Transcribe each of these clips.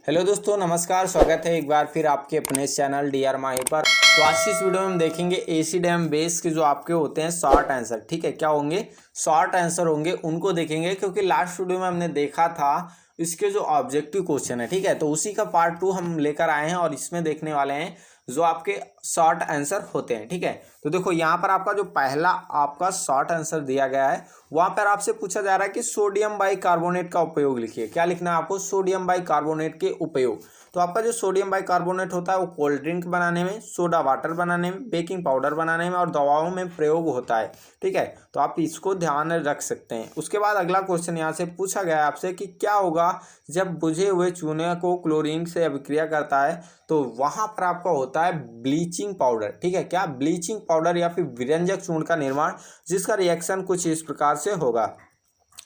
Hello दोस्तों, नमस्कार। स्वागत है एक बार फिर आपके अपने चैनल डीआर माही पर। तो आज की इस वीडियो में हम देखेंगे एसिड एम बेस के जो आपके होते हैं शॉर्ट आंसर। ठीक है, क्या होंगे? शॉर्ट आंसर होंगे, उनको देखेंगे क्योंकि लास्ट वीडियो में हमने देखा था इसके जो ऑब्जेक्टिव क्वेश्चन है। ठीक है, तो उसी का पार्ट 2 हम लेकर आए हैं और इसमें देखने वाले हैं जो आपके शॉर्ट आंसर होते हैं। ठीक है, तो देखो यहाँ पर आपका जो पहला आपका शॉर्ट आंसर दिया गया है वहां पर आपसे पूछा जा रहा है कि सोडियम बाइकार्बोनेट का उपयोग लिखिए। क्या लिखना है आपको? सोडियम बाइकार्बोनेट के उपयोग। तो आपका जो सोडियम बाइकार्बोनेट होता है वो कोल्ड ड्रिंक बनाने में, सोडा वाटर बनाने में, बेकिंग पाउडर बनाने में और दवाओं में प्रयोग होता है। ठीक है, तो आप इसको ध्यान में रख सकते हैं। उसके बाद अगला क्वेश्चन यहाँ से पूछा गया है आपसे कि क्या होगा जब बुझे हुए चूने को क्लोरीन से अभिक्रिया करता है तो वहां पर आपका होता है ब्लीचिंग पाउडर। ठीक है, क्या? ब्लीचिंग पाउडर या फिर विरंजक चूर्ण का निर्माण, जिसका रिएक्शन कुछ इस प्रकार से होगा।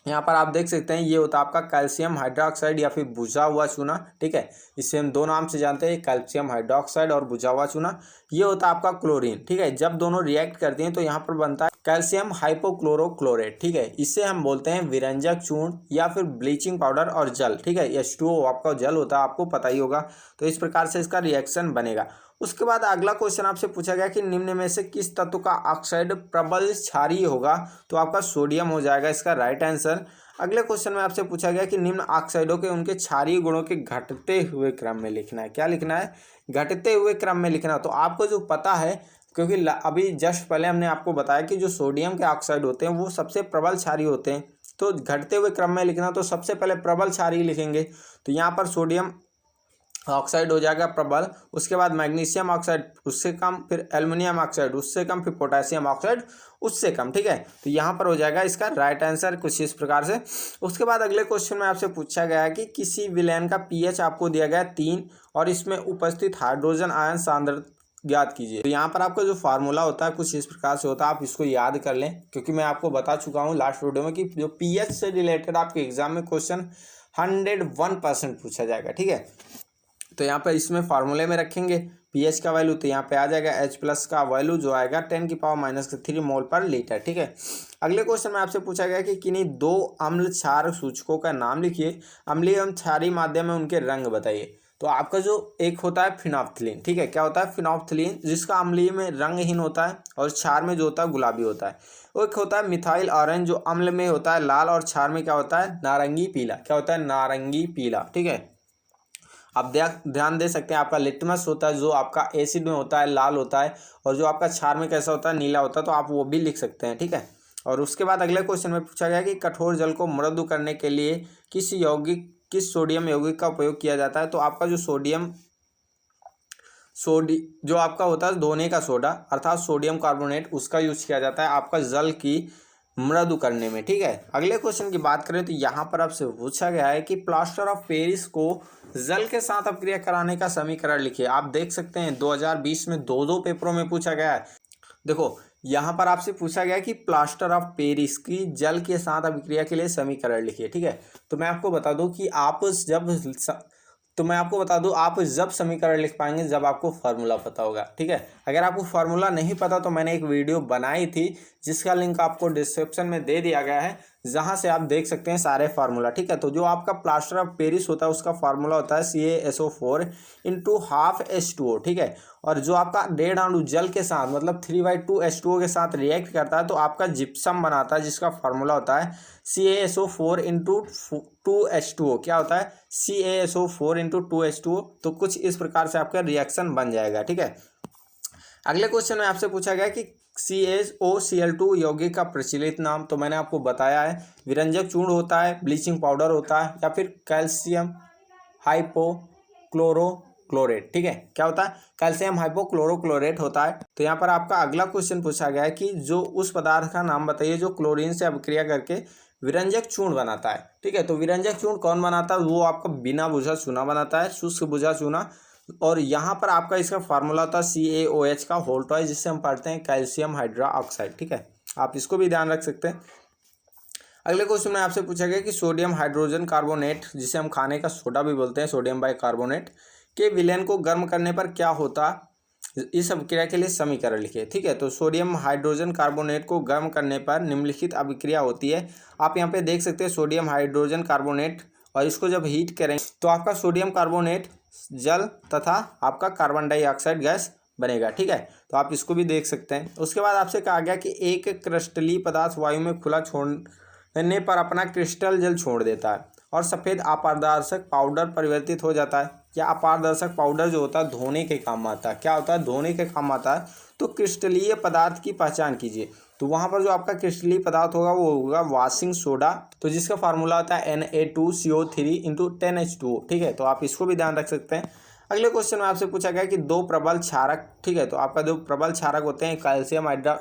यहाँ पर आप देख सकते हैं ये होता है आपका कैल्शियम हाइड्रोक्साइड या फिर बुझा हुआ चूना। ठीक है, इसे हम दो नाम से जानते हैं, कैल्शियम हाइड्रोक्साइड और बुझा हुआ चूना। ये होता है आपका क्लोरीन। ठीक है, जब दोनों रिएक्ट करती हैं तो यहाँ पर बनता है कैल्शियम हाइपोक्लोरोक्लोरेट। ठीक है, इसे हम बोलते हैं विरंजक चूर्ण या फिर ब्लीचिंग पाउडर और जल। ठीक है, H2O आपका जल होता है, आपको पता ही होगा। तो इस प्रकार से इसका रिएक्शन बनेगा। उसके बाद अगला क्वेश्चन आपसे पूछा गया कि निम्न में से किस तत्व का ऑक्साइड प्रबल क्षारीय होगा? तो आपका सोडियम हो जाएगा इसका राइट आंसर। अगले क्वेश्चन में आपसे पूछा गया कि निम्न ऑक्साइडों के उनके क्षारीय गुणों के घटते हुए क्रम में लिखना है। क्या लिखना है? घटते हुए क्रम में लिखना। तो आपको जो पता है, क्योंकि अभी जस्ट पहले हमने आपको बताया कि जो सोडियम के ऑक्साइड होते हैं वो सबसे प्रबल क्षारीय होते हैं। तो घटते हुए क्रम में लिखना, तो सबसे पहले प्रबल क्षारीय लिखेंगे। तो यहाँ पर सोडियम ऑक्साइड हो जाएगा प्रबल, उसके बाद मैग्नीशियम ऑक्साइड उससे कम, फिर एल्युमिनियम ऑक्साइड उससे कम, फिर पोटेशियम ऑक्साइड उससे कम। ठीक है, तो यहाँ पर हो जाएगा इसका राइट आंसर कुछ इस प्रकार से। उसके बाद अगले क्वेश्चन में आपसे पूछा गया है कि किसी विलयन का पीएच आपको दिया गया है 3 और इसमें उपस्थित हाइड्रोजन आयन सांद्रता याद कीजिए। तो यहाँ पर आपका जो फार्मूला होता है कुछ इस प्रकार से होता है, आप इसको याद कर लें क्योंकि मैं आपको बता चुका हूँ लास्ट वीडियो में कि जो पीएच से रिलेटेड आपके एग्जाम में क्वेश्चन 101% पूछा जाएगा। ठीक है, तो यहाँ पर इसमें फार्मूले में रखेंगे पीएच का वैल्यू, तो यहाँ पे आ जाएगा H+ का वैल्यू जो आएगा 10⁻³ मोल पर लीटर। ठीक है, अगले क्वेश्चन में आपसे पूछा गया कि किन्हीं 2 अम्ल क्षार सूचकों का नाम लिखिए, अम्लीय एवं क्षारीय माध्यम में उनके रंग बताइए। तो आपका जो एक होता है फिनोप्थिलीन। ठीक है, क्या होता है? फिनोप्थिलीन, जिसका अम्लीय में रंगहीन होता है और क्षार में जो होता है गुलाबी होता है। वो एक होता है मिथाइल ऑरेंज, जो अम्ल में होता है लाल और क्षार में क्या होता है? नारंगी पीला। क्या होता है? नारंगी पीला। ठीक है, आप ध्यान दे सकते हैं, आपका लिटमस होता है जो आपका एसिड में होता है लाल होता है, और जो आपका क्षार में कैसा होता है? नीला होता है। तो आप वो भी लिख सकते हैं। ठीक है, और उसके बाद अगले क्वेश्चन में पूछा गया कि कठोर जल को मृदु करने के लिए किस सोडियम यौगिक का उपयोग किया जाता है? तो आपका जो जो आपका होता है धोने का सोडा अर्थात सोडियम कार्बोनेट, उसका यूज किया जाता है आपका जल की मृदु करने में। ठीक है, अगले क्वेश्चन की बात करें तो यहाँ पर आपसे पूछा गया है कि प्लास्टर ऑफ पेरिस को जल के साथ अपक्रिया कराने का समीकरण लिखिए। आप देख सकते हैं 2020 में दो पेपरों में पूछा गया है। देखो यहाँ पर आपसे पूछा गया कि प्लास्टर ऑफ पेरिस की जल के साथ अभिक्रिया के लिए समीकरण लिखिए। ठीक है, तो मैं आपको बता दूं कि आप जब समीकरण लिख पाएंगे जब आपको फार्मूला पता होगा। ठीक है, अगर आपको फार्मूला नहीं पता तो मैंने एक वीडियो बनाई थी जिसका लिंक आपको डिस्क्रिप्शन में दे दिया गया है, जहां से आप देख सकते हैं सारे फार्मूला। ठीक है, तो जो आपका प्लास्टर ऑफ पेरिस होता है उसका फार्मूला होता है CaSO4 × ½ H2O। ठीक है, और जो आपका 1.5 अणु जल के साथ मतलब 3/2 H2O के साथ रिएक्ट करता है तो आपका जिप्सम बनाता है, जिसका फार्मूला होता है CaSO4 × 2H2O। क्या होता है? CaSO4 × 2H2O। तो कुछ इस प्रकार से आपका रिएक्शन बन जाएगा। ठीक है, अगले क्वेश्चन में आपसे पूछा गया कि CaOCl2 यौगिक का प्रचलित नाम। तो मैंने आपको बताया है विरंजक चूर्ण होता है, ब्लीचिंग पाउडर होता है, या फिर कैल्शियम हाइपोक्लोरोक्लोरेट। ठीक है, क्या होता है? कैल्शियम हाइपोक्लोरोक्लोरेट होता है। तो यहाँ पर आपका अगला क्वेश्चन पूछा गया है कि जो उस पदार्थ का नाम बताइए जो क्लोरीन से अभिक्रिया करके विरंजक चूर्ण बनाता है। ठीक है, तो विरंजक चूर्ण कौन बनाता है? वो आपका बिना बुझा चूना बनाता है, शुष्क बुझा चूना। और यहाँ पर आपका इसका फार्मूला होता है CaOH का होल टॉइस, जिससे हम पढ़ते हैं कैल्शियम हाइड्रोक्साइड। ठीक है, आप इसको भी ध्यान रख सकते हैं। अगले क्वेश्चन में आपसे पूछा गया कि सोडियम हाइड्रोजन कार्बोनेट, जिसे हम खाने का सोडा भी बोलते हैं, सोडियम बाइकार्बोनेट के विलयन को गर्म करने पर क्या होता? इस अभिक्रिया के लिए समीकरण लिखिए। ठीक है, तो सोडियम हाइड्रोजन कार्बोनेट को गर्म करने पर निम्नलिखित अभिक्रिया होती है। आप यहाँ पे देख सकते हैं सोडियम हाइड्रोजन कार्बोनेट और इसको जब हीट करेंगे तो आपका सोडियम कार्बोनेट जल तथा आपका कार्बन डाइऑक्साइड गैस बनेगा। ठीक है, तो आप इसको भी देख सकते हैं। उसके बाद आपसे कहा गया कि एक क्रिस्टलीय पदार्थ वायु में खुला छोड़ने पर अपना क्रिस्टल जल छोड़ देता है और सफ़ेद अपारदर्शक पाउडर परिवर्तित हो जाता है। या अपारदर्शक पाउडर जो होता है धोने के काम आता है। क्या होता है? धोने के काम आता है। तो क्रिस्टलीय पदार्थ की पहचान कीजिए। तो वहाँ पर जो आपका क्रिस्टलीय पदार्थ होगा वो होगा वॉशिंग सोडा, तो जिसका फार्मूला होता है Na2CO3 इंटू 10H2O। ठीक है, तो आप इसको भी ध्यान रख सकते हैं। अगले क्वेश्चन में आपसे पूछा गया कि दो प्रबल क्षारक, ठीक है, तो आपका दो प्रबल क्षारक होते हैं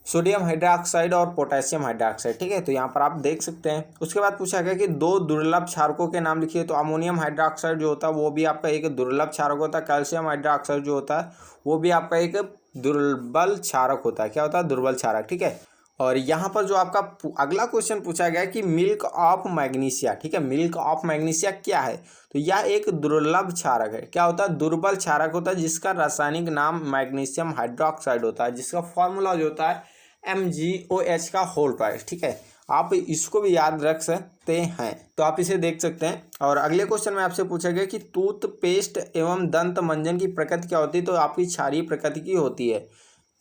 सोडियम हाइड्रोक्साइड और पोटेशियम हाइड्रोक्साइड। ठीक है, तो यहाँ पर आप देख सकते हैं। उसके बाद पूछा गया कि दो दुर्लभ क्षारकों के नाम लिखिए। तो अमोनियम हाइड्रोक्साइड जो होता है वो भी आपका एक दुर्लभ क्षारक होता है। कैल्शियम हाइड्रोक्साइड जो होता है वो भी आपका एक दुर्बल क्षारक होता है। क्या होता है? दुर्बल क्षारक। ठीक है, और यहाँ पर जो आपका अगला क्वेश्चन पूछा गया कि मिल्क ऑफ मैग्नीशिया। ठीक है, मिल्क ऑफ मैग्नीशिया क्या है? तो यह एक दुर्लभ क्षारक है। क्या होता है? दुर्बल क्षारक होता है, जिसका रासायनिक नाम मैग्नीशियम हाइड्रोक्साइड होता है, जिसका फॉर्मूला जो होता है MgOH का होल ट्वाइस। ठीक है, आप इसको भी याद रख सकते हैं, तो आप इसे देख सकते हैं। और अगले क्वेश्चन में आपसे पूछा गया कि टूथपेस्ट एवं दंत मंजन की प्रकृति क्या होती है? तो आपकी क्षारीय प्रकृति की होती है।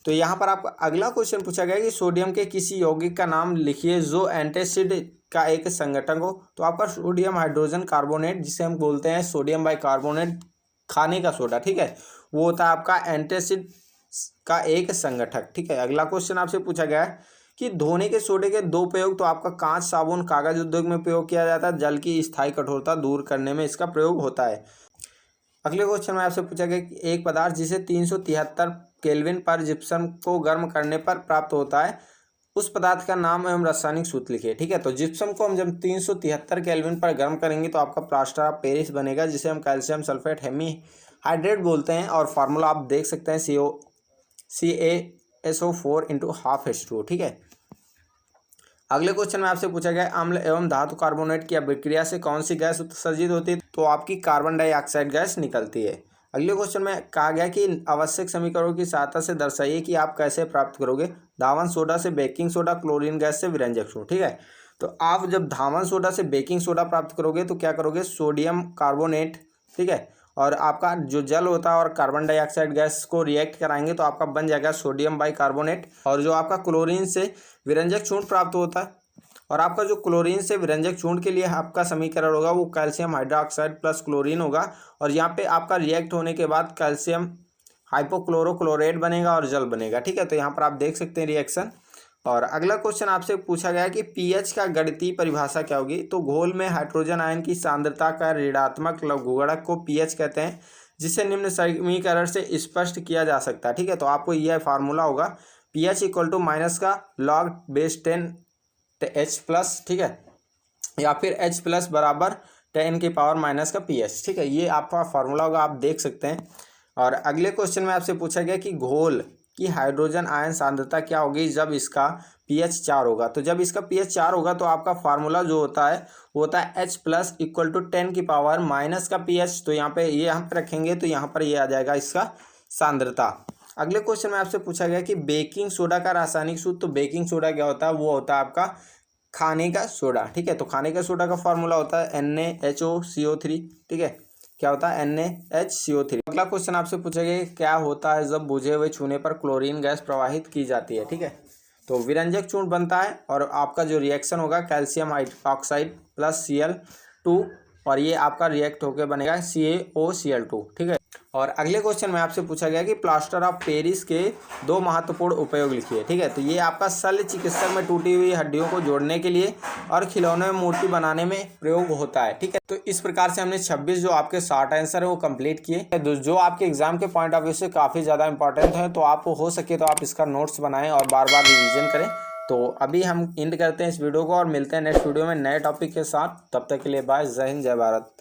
तो यहाँ पर आप अगला क्वेश्चन पूछा गया कि सोडियम के किसी यौगिक का नाम लिखिए जो एंटासिड का एक संगठन हो। तो आपका सोडियम हाइड्रोजन कार्बोनेट, जिसे हम बोलते हैं सोडियम बाइकार्बोनेट, खाने का सोडा, ठीक है, वो होता है आपका एंटासिड का एक संगठक। ठीक है, अगला क्वेश्चन आपसे पूछा गया है कि धोने के सोडे के दो प्रयोग। तो आपका कांच, साबुन, कागज उद्योग में प्रयोग किया जाता है। जल की स्थायी कठोरता दूर करने में इसका प्रयोग होता है। अगले क्वेश्चन में आपसे पूछा गया कि एक पदार्थ जिसे 373 केल्विन पर जिप्सम को गर्म करने पर प्राप्त होता है, उस पदार्थ का नाम एवं रासायनिक सूत्र लिखिए। ठीक है, तो जिप्सम को हम जब 373 केल्विन पर गर्म करेंगे तो आपका प्लास्टर ऑफ पेरिस बनेगा, जिसे हम कैल्शियम सल्फेट हेमी हाइड्रेट बोलते हैं। और फार्मूला आप देख सकते हैं CaSO4 इंटू हाफ H2O। ठीक है, अगले क्वेश्चन में आपसे पूछा गया अम्ल एवं धातु कार्बोनेट की अभिक्रिया से कौन सी गैस उत्सर्जित होती है? तो आपकी कार्बन डाइऑक्साइड गैस निकलती है। अगले क्वेश्चन में कहा गया कि आवश्यक समीकरणों की सहायता से दर्शाइए कि आप कैसे प्राप्त करोगे धावन सोडा से बेकिंग सोडा, क्लोरीन गैस से विरंजक सूत्र। ठीक है, तो आप जब धावन सोडा से बेकिंग सोडा प्राप्त करोगे तो क्या करोगे? सोडियम कार्बोनेट, ठीक है, और आपका जो जल होता है और कार्बन डाइऑक्साइड गैस को रिएक्ट कराएंगे तो आपका बन जाएगा सोडियम बाइकार्बोनेट। और जो आपका क्लोरीन से विरंजक चूर्ण प्राप्त होता है, और आपका जो क्लोरीन से विरंजक चूर्ण के लिए आपका समीकरण होगा वो कैल्शियम हाइड्रोक्साइड प्लस क्लोरीन होगा। और यहाँ पे आपका रिएक्ट होने के बाद कैल्शियम हाइपोक्लोरोक्लोरेट बनेगा और जल बनेगा। ठीक है, तो यहाँ पर आप देख सकते हैं रिएक्शन। और अगला क्वेश्चन आपसे पूछा गया कि पीएच का गणितीय परिभाषा क्या होगी? तो घोल में हाइड्रोजन आयन की सांद्रता का ऋणात्मक लघुगणक को पीएच कहते हैं, जिसे निम्न समीकरण से स्पष्ट किया जा सकता है। ठीक है, तो आपको यह फार्मूला होगा पीएच इक्वल टू माइनस का log बेस 10H प्लस, ठीक है, या फिर H प्लस बराबर 10 की पावर माइनस का पीएच। ठीक है, ये आपका फार्मूला होगा, आप देख सकते हैं। और अगले क्वेश्चन में आपसे पूछा गया कि घोल की हाइड्रोजन आयन सांद्रता क्या होगी जब इसका pH 4 होगा? तो जब इसका pH 4 होगा तो आपका फार्मूला जो होता है वो होता है H प्लस इक्वल टू 10 की पावर माइनस का pH। तो यहाँ पे ये हम रखेंगे तो यहाँ पर ये आ जाएगा इसका सांद्रता। अगले क्वेश्चन में आपसे पूछा गया कि बेकिंग सोडा का रासायनिक सूत्र। तो बेकिंग सोडा क्या होता है? वो होता है आपका खाने का सोडा। ठीक है, तो खाने का सोडा का फार्मूला होता है NaHOCO3। ठीक है, क्या होता है? NaHCO3। अगला क्वेश्चन आपसे पूछा गया क्या होता है जब बुझे हुए चूने पर क्लोरीन गैस प्रवाहित की जाती है? ठीक है, तो विरंजक चूर्ण बनता है और आपका जो रिएक्शन होगा कैल्शियम हाइड्रोक्साइड प्लस Cl2, और ये आपका रिएक्ट होकर बनेगा CaOCl2। ठीक है, और अगले क्वेश्चन में आपसे पूछा गया कि प्लास्टर ऑफ पेरिस के दो महत्वपूर्ण उपयोग लिखिए। ठीक है, तो ये आपका शल्य चिकित्सक में टूटी हुई हड्डियों को जोड़ने के लिए और खिलौने में मूर्ति बनाने में प्रयोग होता है। ठीक है, तो इस प्रकार से हमने 26 जो आपके शॉर्ट आंसर है वो कंप्लीट किए, जो आपके एग्जाम के पॉइंट ऑफ व्यू से काफ़ी ज़्यादा इंपॉर्टेंट है। तो आप हो सके तो आप इसका नोट्स बनाएं और बार बार रिविजन करें। तो अभी हम एंड करते हैं इस वीडियो को और मिलते हैं नेक्स्ट वीडियो में नए टॉपिक के साथ। तब तक के लिए बाय, जय हिंद, जय भारत।